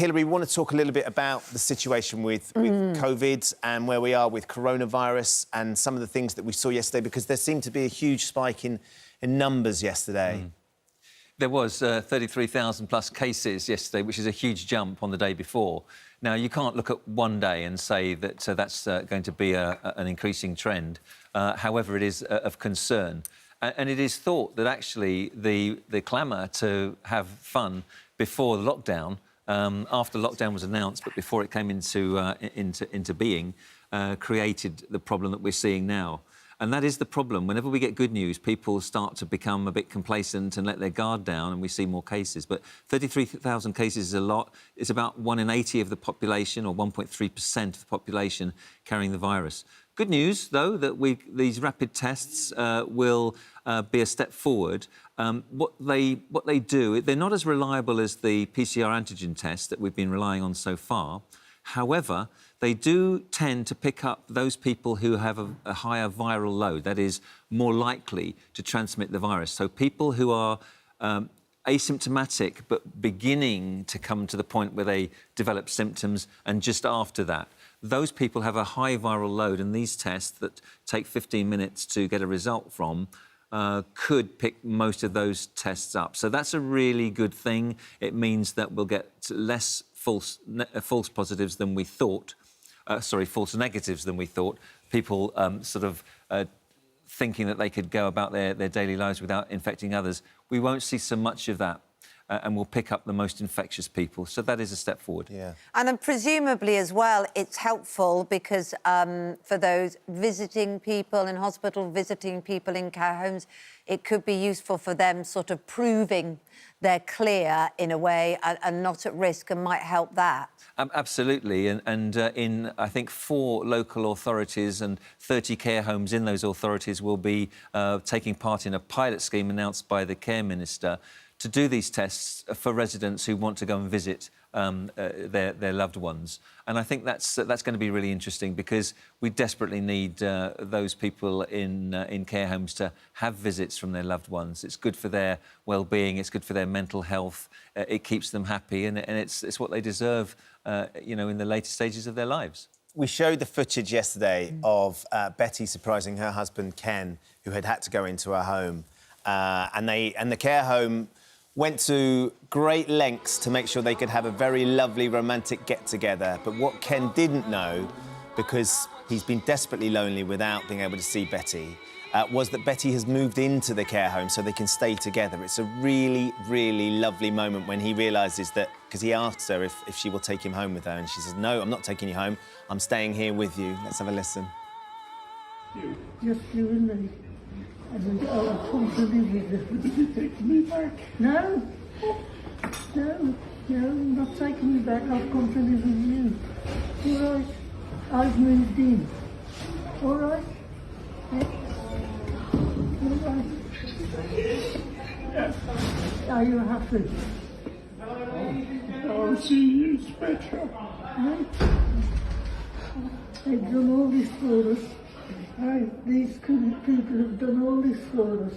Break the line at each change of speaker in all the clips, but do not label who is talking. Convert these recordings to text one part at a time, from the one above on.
Hilary, we want to talk a little bit about the situation with COVID and where we are with coronavirus and some of the things that we saw yesterday, because there seemed to be a huge spike in numbers yesterday.
There was 33,000 plus cases yesterday, which is a huge jump on the day before. Now, you can't look at one day and say that that's going to be an increasing trend. However, it is of concern. And it is thought that actually the clamour to have fun before the lockdown, after lockdown was announced, but before it came into being, created the problem that we're seeing now. And that is the problem. Whenever we get good news, people start to become a bit complacent and let their guard down, and we see more cases. But 33,000 cases is a lot. It's about 1 in 80 of the population, or 1.3% of the population carrying the virus. Good news, though, that these rapid tests will be a step forward. What they do, they're not as reliable as the PCR antigen test that we've been relying on so far. However, they do tend to pick up those people who have a higher viral load, that is, more likely to transmit the virus. So people who are asymptomatic but beginning to come to the point where they develop symptoms, and just after that, those people have a high viral load, and these tests that take 15 minutes to get a result from could pick most of those tests up. So that's a really good thing. It means that we'll get less false positives than we thought. False negatives than we thought. People thinking that they could go about their daily lives without infecting others. We won't see so much of that. And we'll pick up the most infectious people. So that is a step forward. Yeah.
And then presumably as well, it's helpful because for those visiting people in hospital, visiting people in care homes, it could be useful for them sort of proving they're clear in a way and not at risk, and might help that.
Absolutely. And in, I think, 4 local authorities and 30 care homes in those authorities will be taking part in a pilot scheme announced by the Care Minister to do these tests for residents who want to go and visit their loved ones. And I think that's going to be really interesting, because we desperately need those people in care homes to have visits from their loved ones. It's good for their well-being, it's good for their mental health, it keeps them happy, and it's what they deserve, you know, in the later stages of their lives.
We showed the footage yesterday of Betty surprising her husband, Ken, who had to go into her home. And the care home went to great lengths to make sure they could have a very lovely romantic get-together. But what Ken didn't know, because he's been desperately lonely without being able to see Betty, was that Betty has moved into the care home so they can stay together. It's a really, really lovely moment when he realises that, because he asks her if she will take him home with her, and she says, "No, I'm not taking you home. I'm staying here with you." Let's have a listen.
Just you and me. And I'll come to live with you. Did you take me back? No. No, I'm not taking you back. I've come to live with you. All right. I've moved in. All right? Yeah. All right. Yes. Are you happy? Oh, see, it's better. Right? They've done all this for us. These good people have done all this for us.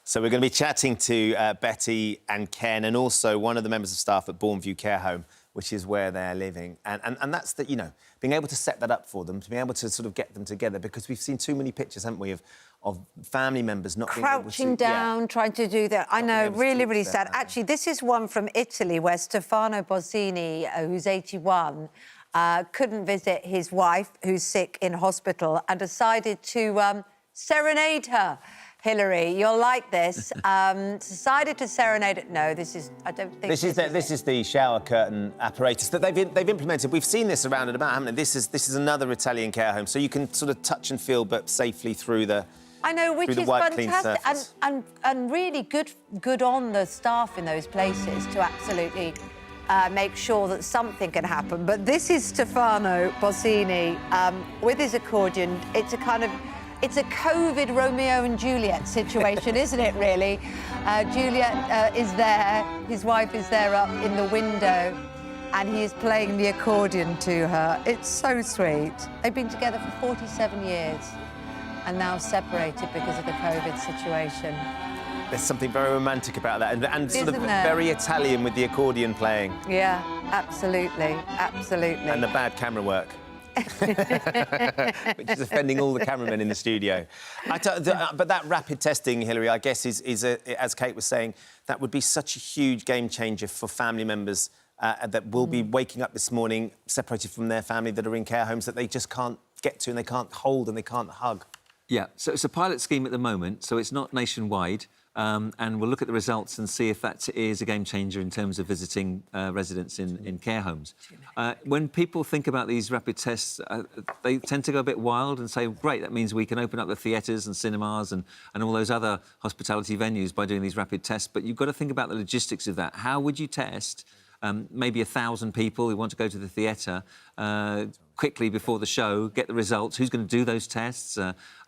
So we're going to be chatting to Betty and Ken, and also one of the members of staff at Bourneview Care Home, which is where they're living. And that's the, you know, being able to set that up for them, to be able to sort of get them together, because we've seen too many pictures, haven't we, of family members not being able to...
Crouching down, trying to do that. I know, really, really sad. Actually, this is one from Italy, where Stefano Bossini, who's 81, couldn't visit his wife, who's sick in hospital, and decided to serenade her. Hilary, you'll like this. Decided to serenade it. No, this is... I don't think...
This is the shower curtain apparatus that they've implemented. We've seen this around and about, haven't we? This is another Italian care home, so you can sort of touch and feel, but safely through the...
I know, which is fantastic, and really good on the staff in those places to absolutely make sure that something can happen. But this is Stefano Bossini with his accordion. It's a COVID Romeo and Juliet situation, isn't it, really? Juliet is there, his wife is there up in the window, and he is playing the accordion to her. It's so sweet. They've been together for 47 years and now separated because of the COVID situation.
There's something very romantic about that, and sort of
Isn't there?
very Italian with the accordion playing.
Yeah, absolutely, absolutely.
And the bad camera work. Which is offending all the cameramen in the studio. But that rapid testing, Hilary, I guess is as Kate was saying, that would be such a huge game changer for family members that will be waking up this morning separated from their family that are in care homes that they just can't get to and they can't hold and they can't hug.
Yeah, so it's a pilot scheme at the moment, so it's not nationwide. And we'll look at the results and see if that is a game changer in terms of visiting residents in care homes. When people think about these rapid tests, they tend to go a bit wild and say, great, that means we can open up the theatres and cinemas and all those other hospitality venues by doing these rapid tests. But you've got to think about the logistics of that. How would you test maybe 1,000 people who want to go to the theatre quickly before the show, get the results? Who's going to do those tests?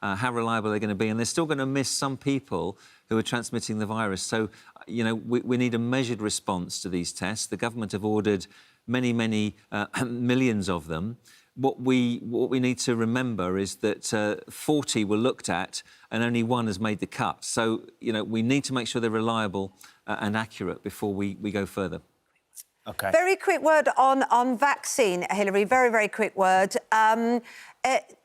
How reliable are they going to be? And they're still going to miss some people who are transmitting the virus. So, you know, we need a measured response to these tests. The government have ordered many, many millions of them. What we need to remember is that 40 were looked at and only one has made the cut. So, you know, we need to make sure they're reliable and accurate before we go further.
OK.
Very quick word on vaccine, Hilary, very, very quick word.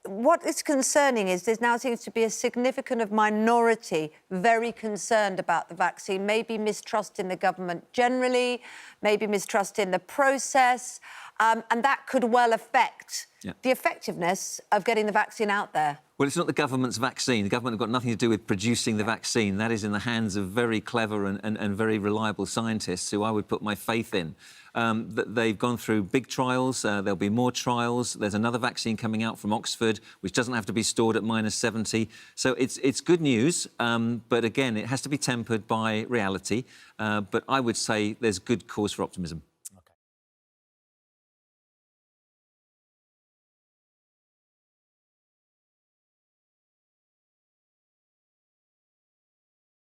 What is concerning is there now seems to be a significant minority very concerned about the vaccine, maybe mistrust in the government generally, maybe mistrust in the process, and that could well affect the effectiveness of getting the vaccine out there.
Well, it's not the government's vaccine. The government have got nothing to do with producing the vaccine. That is in the hands of very clever and very reliable scientists who I would put my faith in. They've gone through big trials. There'll be more trials. There's another vaccine coming out from Oxford, which doesn't have to be stored at -70. So it's good news, but again, it has to be tempered by reality. But I would say there's good cause for optimism.